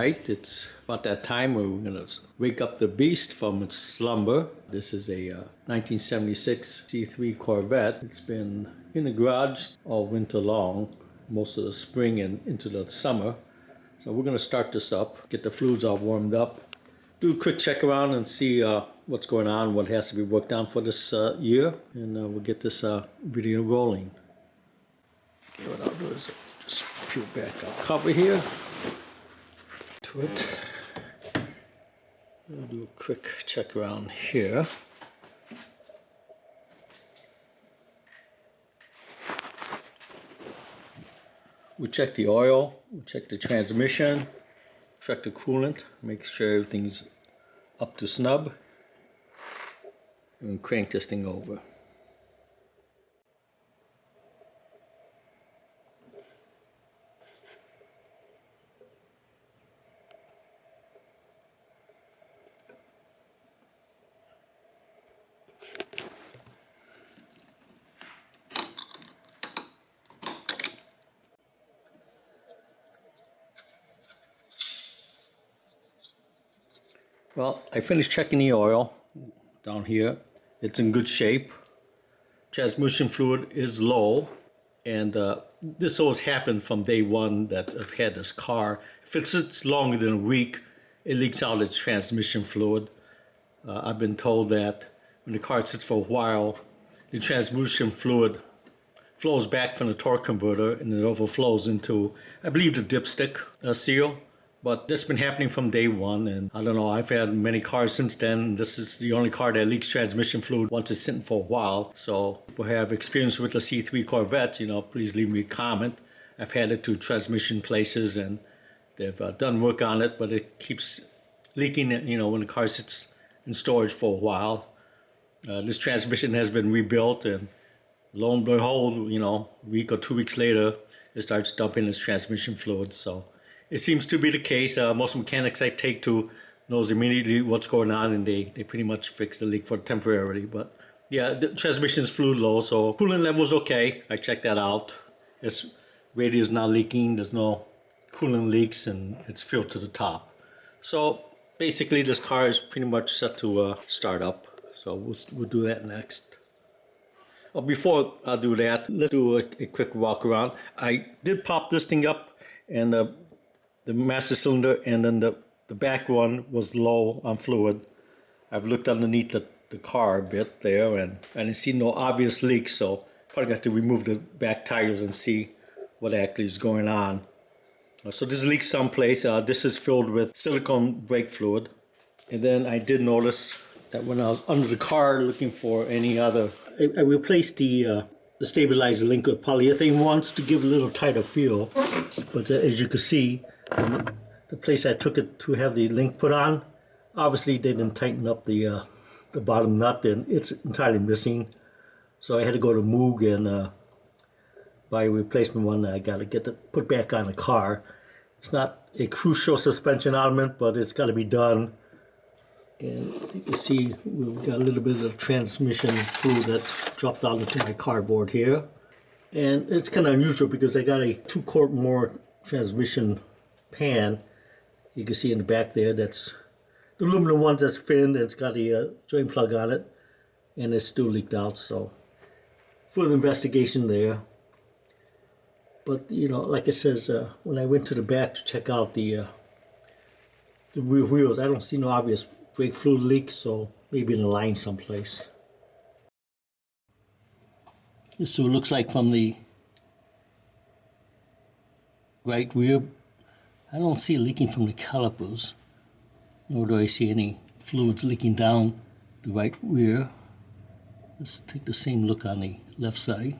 Alright, it's about that time where we're going to wake up the beast from its slumber. This is a 1976 C3 Corvette. It's been in the garage all winter long, most of the spring and into the summer. So we're going to start this up, get the fluids all warmed up, do a quick check around and see what's going on, what has to be worked on for this year, and we'll get this video rolling. Okay, what I'll do is just peel back our cover here to it. We'll do a quick check around here. We check the oil, we check the transmission, check the coolant, make sure everything's up to snub, and crank this thing over. Well, I finished checking the oil down here. It's in good shape. Transmission fluid is low, and this always happened from day one that I've had this car. If it sits longer than a week, it leaks out its transmission fluid. I've been told that when the car sits for a while, the transmission fluid flows back from the torque converter and it overflows into, I believe, the dipstick seal. But this has been happening from day one, and I don't know, I've had many cars since then. This is the only car that leaks transmission fluid once it's sitting for a while. So if you have experience with the C3 Corvette, please leave me a comment. I've had it to transmission places and they've done work on it, but it keeps leaking, when the car sits in storage for a while. This transmission has been rebuilt, and lo and behold, a week or 2 weeks later, it starts dumping its transmission fluid. So it seems to be the case. Most mechanics I take to knows immediately what's going on, and they pretty much fix the leak for temporarily. But yeah, the transmission is fluid low, so coolant level is okay. I checked that out. Its radiator is not leaking. There's no coolant leaks, and it's filled to the top. So basically, this car is pretty much set to start up. So we'll do that next. Well, before I do that, let's do a quick walk around. I did pop this thing up, and the master cylinder and then the back one was low on fluid. I've looked underneath the car a bit there, and I didn't see no obvious leaks, so probably got to remove the back tires and see what actually is going on. So this leaks someplace. This is filled with silicone brake fluid. And then I did notice that when I was under the car looking for any other, I replaced the stabilizer link with polyethylene once to give a little tighter feel. But as you can see, the place I took it to have the link put on, obviously they didn't tighten up the bottom nut, and it's entirely missing. So I had to go to Moog and buy a replacement one. I got to get it put back on the car. It's not a crucial suspension element, but it's got to be done. And you can see we've got a little bit of transmission fluid that's dropped out into my cardboard here. And it's kind of unusual because I got a 2-quart more transmission pan. You can see in the back there, that's the aluminum one that's finned, and it's got a drain plug on it, and it's still leaked out. So further investigation there. But like it says, when I went to the back to check out the rear wheels, I don't see no obvious brake fluid leak, so maybe in a line someplace. This is what it looks like from the right rear. I don't see it leaking from the calipers, nor do I see any fluids leaking down the right rear. Let's take the same look on the left side.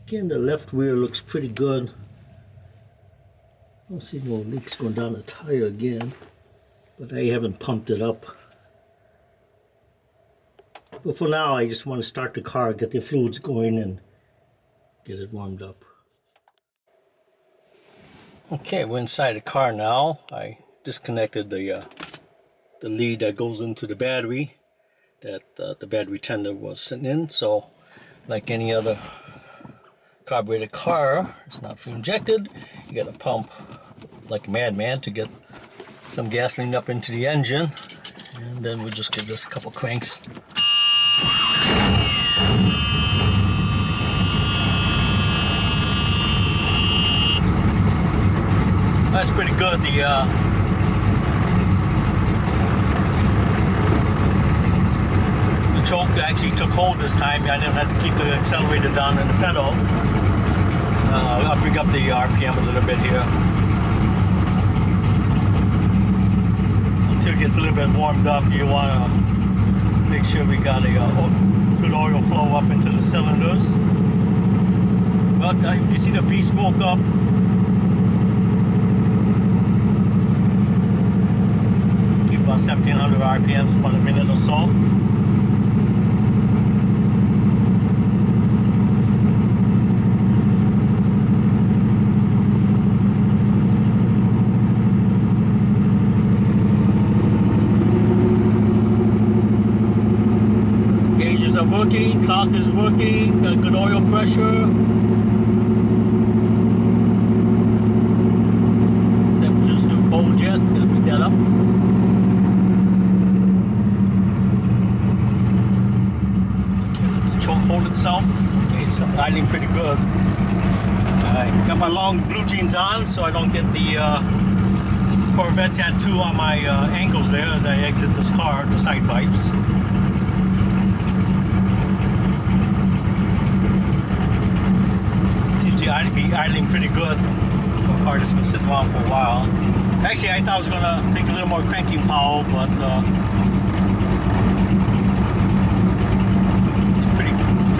Again, the left rear looks pretty good. I don't see no leaks going down the tire again, but I haven't pumped it up. But for now, I just want to start the car, get the fluids going, and get it warmed up. Okay, we're inside the car now. I disconnected the lead that goes into the battery that the battery tender was sitting in. So, like any other carbureted car, it's not fuel injected. You got to pump like a madman to get some gasoline up into the engine, and then we'll just give this a couple cranks. That's pretty good. The choke actually took hold this time. I didn't have to keep the accelerator down in the pedal. I'll bring up the RPM a little bit here until it gets a little bit warmed up. You want to make sure we got a good oil flow up into the cylinders. Well, you can see the beast woke up. Keep about 1700 RPMs for a minute or so. Are working, clock is working, got a good oil pressure. Temperature's too cold yet, gonna bring that up. Okay, let the choke hold itself. Okay, it's idling pretty good. I got my long blue jeans on so I don't get the Corvette tattoo on my ankles there as I exit this car, the side pipes. I'd be idling pretty good. The car just been sitting around for a while. Actually, I thought I was gonna take a little more cranking power, but pretty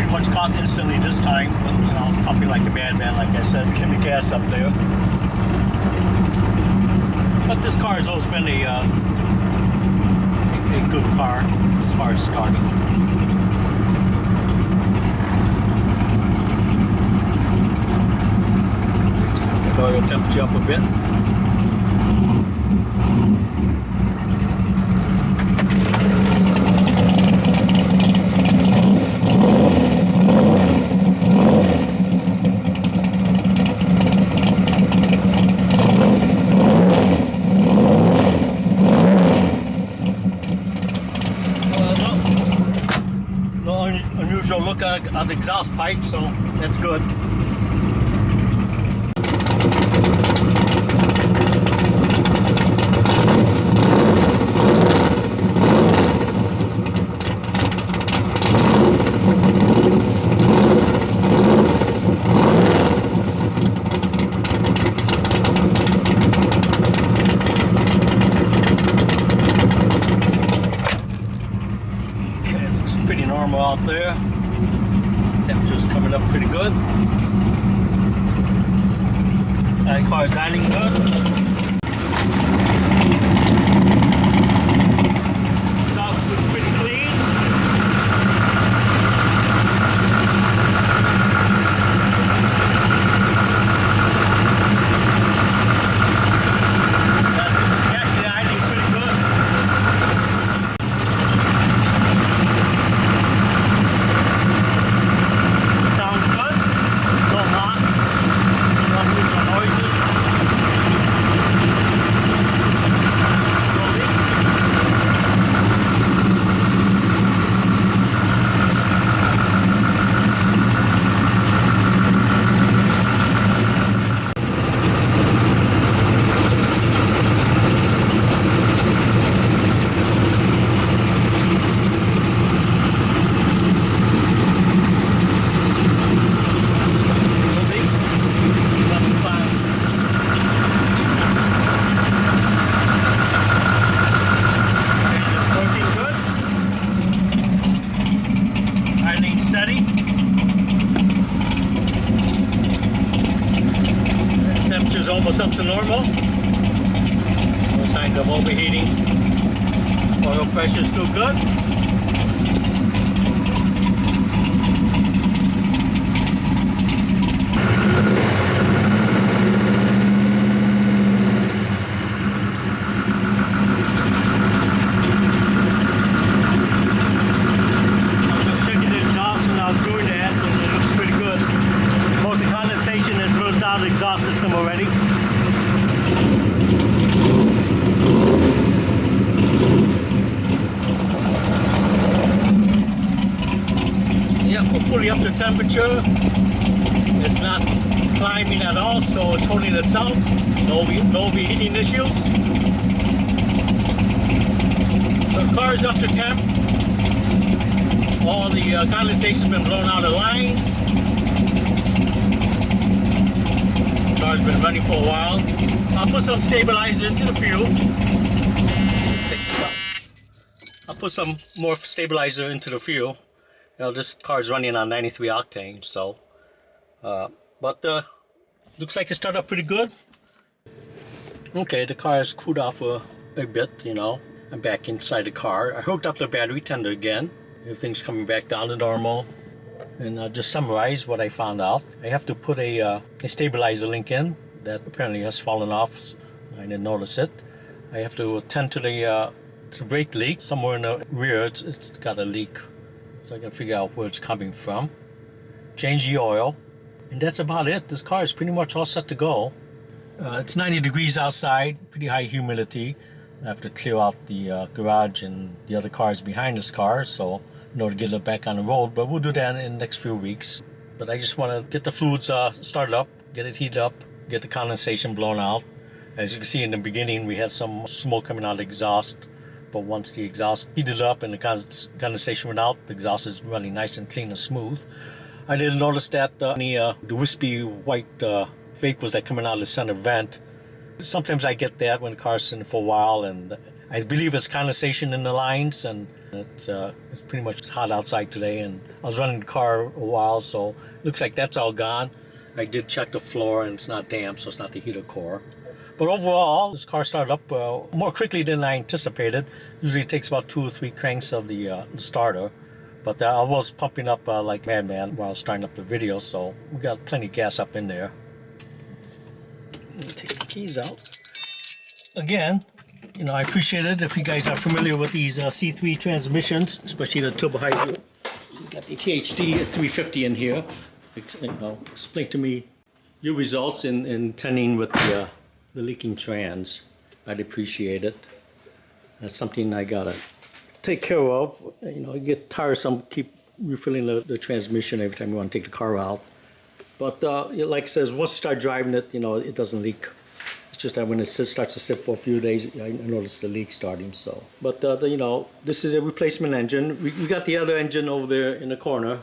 much caught instantly this time. But you know, I was pumping like a madman, like I said, getting the gas up there. But this car has always been a good car as far as starting. Oil temperature up a bit. No unusual look at the exhaust pipe, so that's good. Out there, temperature's coming up pretty good. That car's idling good. Exhaust looks pretty clean. That's actually idling pretty good. Temperature's almost up to normal. No signs of overheating. Oil pressure's still good. I'm just checking the exhaust and I was doing that, and it looks pretty good. Most of the condensation has built out the exhaust system already. fully up to temperature. It's not climbing at all, so it's holding itself. No overheating issues. So the car is up to temp. All the condensation's been blown out of lines. The car's been running for a while. I'll put some stabilizer into the fuel. Let's take this out. I'll put some more stabilizer into the fuel. You know, this car's running on 93 octane, so. But looks like it started up pretty good. Okay, the car has cooled off a bit, you know. I'm back inside the car. I hooked up the battery tender again. Everything's coming back down to normal. And I'll just summarize what I found out. I have to put a stabilizer link in that apparently has fallen off. I didn't notice it. I have to attend to the brake leak. Somewhere in the rear it's got a leak. So I can figure out where it's coming from. Change the oil. And that's about it. This car is pretty much all set to go. It's 90 degrees outside, pretty high humidity. I have to clear out the garage and the other cars behind this car, so in order to get it back on the road, but we'll do that in the next few weeks. But I just want to get the fluids started up, get it heated up, get the condensation blown out. As you can see in the beginning, we had some smoke coming out of the exhaust, but once the exhaust heated up and the condensation went out, the exhaust is running nice and clean and smooth. I didn't notice that the wispy white vapors that coming out of the center vent. Sometimes I get that when the car's sitting for a while, and I believe it's condensation in the lines, and it's pretty much hot outside today, and I was running the car a while, so it looks like that's all gone. I did check the floor, and it's not damp, so it's not the heater core. But overall, this car started up more quickly than I anticipated. Usually it takes about 2 or 3 cranks of the starter. But I was pumping up like madman while I was starting up the video, so we got plenty of gas up in there. Take the keys out. Again, you know, I appreciate it if you guys are familiar with these C3 transmissions, especially the turbo hybrid. You got the THD 350 in here. You know, explain to me your results in tending with the leaking trans. I'd appreciate it. That's something I gotta take care of. You know, I get tiresome, keep refilling the transmission every time you want to take the car out. But like it says, once you start driving it, you know, it doesn't leak. It's just that when it starts to sit for a few days, I notice the leak starting. So, but you know, this is a replacement engine. We got the other engine over there in the corner,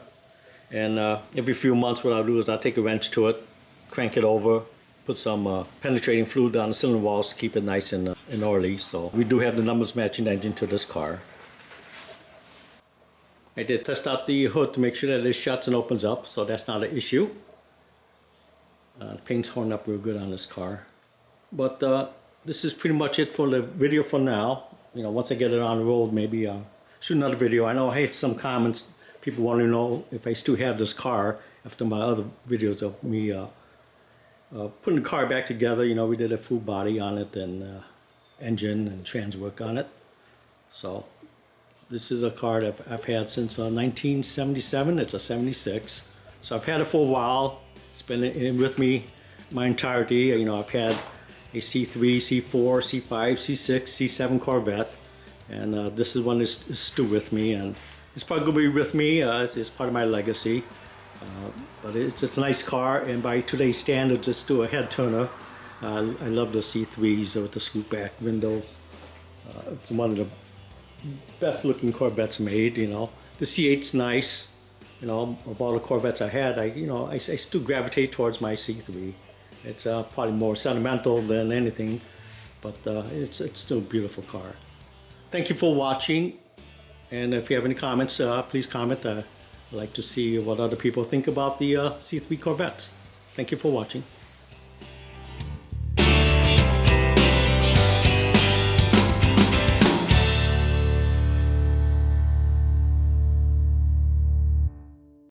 and every few months, what I'll do is I'll take a wrench to it, crank it over, put some penetrating fluid down the cylinder walls to keep it nice and oily. So we do have the numbers matching engine to this car. I did test out the hood to make sure that it shuts and opens up, so that's not an issue. The paint's holding up real good on this car. But this is pretty much it for the video for now. You know, once I get it on the road, maybe shoot another video. I know I have some comments. People want to know if I still have this car after my other videos of me putting the car back together. You know, we did a full body on it and engine and trans work on it. So this is a car that I've had since 1977. It's a 76. So I've had it for a while. It's been in with me my entirety. You know, I've had a C3, C4, C5, C6, C7 Corvette, and this is one that's still with me, and it's probably going to be with me. It's part of my legacy. But it's a nice car, and by today's standards, it's still a head turner. I love the C3s with the scoop back windows. It's one of the best looking Corvettes made. You know, the C8's nice. You know, of all the Corvettes I had, I still gravitate towards my C3. It's probably more sentimental than anything, but it's still a beautiful car. Thank you for watching, and if you have any comments, please comment. I'd like to see what other people think about the C3 Corvettes. Thank you for watching.